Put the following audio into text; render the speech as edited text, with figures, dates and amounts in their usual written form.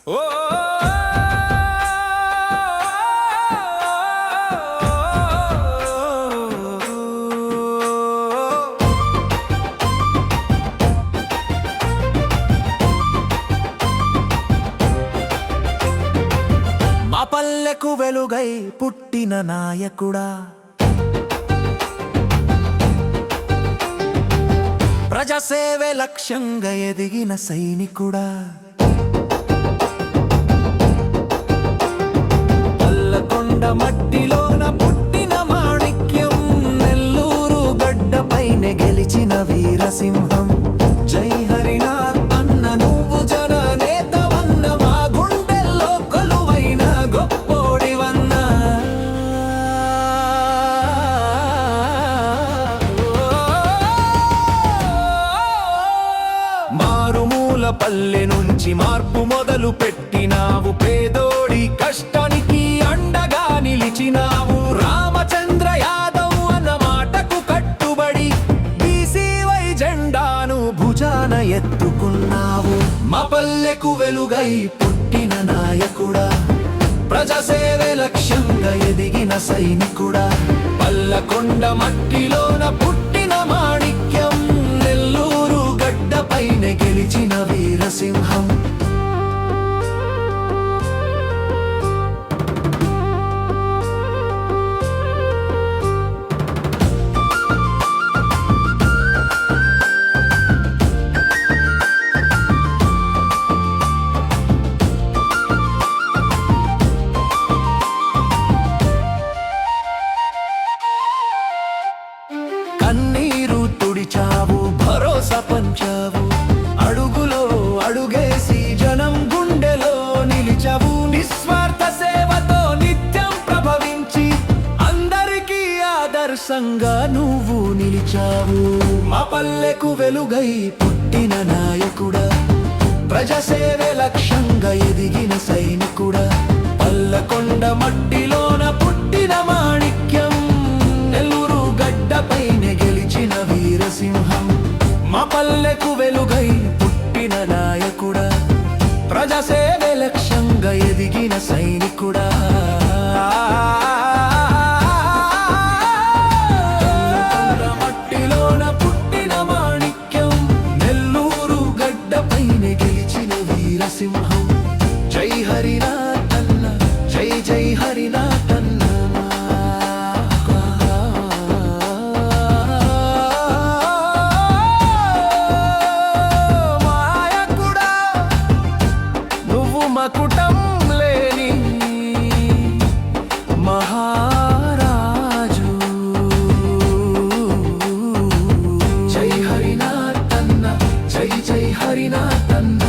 ఓ మా పల్లెకు వెలుగై పుట్టిన నాయకుడా, ప్రజాసేవే లక్ష్యంగా ఎదిగిన సైనికుడా, పల్లకొండ మట్టిలోన పుట్టిన మాణిక్యం, నెల్లూరు గడ్డపైనే గెలిచిన వీరసింహం. జై హరినాథ్ అన్న నువ్వు జననేతవన్న, మా గుండెల్లో కొలువైన గొప్పోడివన్న. మారుమూల పల్లె నుంచి మార్పు మొదలు పెట్టినావు, పేదోడి కష్టానికి అండగా నిలిచినావు. రామచంద్ర యాదవ్ అన్న మాటకు కట్టుబడి బీసీవై జెండాను భుజాన ఎత్తుకున్నావు. మా పల్లెకు వెలుగై పుట్టిన నాయకుడా, ప్రజాసేవే లక్ష్యంగా ఎదిగిన సైనికుడా, పల్లకొండ మట్టిలోన పుట్టిన మాణిక్యం, నెల్లూరు గడ్డపైనే గెలిచిన వీరసింహం. కన్నీరు తుడిచావు, భరోసా పంచావు, అడుగులో అడుగేసి జనం గుండెలో నిలిచావు. నిస్వార్థ సేవతో నిత్యం ప్రభవించి అందరికీ ఆదర్శంగా నువ్వు నిలిచావు. మా పల్లెకు వెలుగై పుట్టిన నాయకుడా, ప్రజాసేవే లక్ష్యంగా ఎదిగిన సైనికుడా, పల్లకొండ మట్టిలోన పుట్టిన మాణిక్యం, నెల్లూరు గడ్డపైనే గెలిచిన వీరసింహం. మా పల్లెకు వెలుగై పుట్టిన నాయకుడా, ప్రజాసేవే లక్ష్యంగా ఎదిగిన సైనికుడా, మట్టిలోన పుట్టిన మాణిక్యం, నెల్లూరు గడ్డపైనే గెలిచిన వీరసింహం. జై హరినాథ్ అన్న, జై జై హరినాథ్ అన్న. మకుటం లేని మహారాజు. జై హరినాథ్ అన్న, జై జై హరినాథ్ అన్న.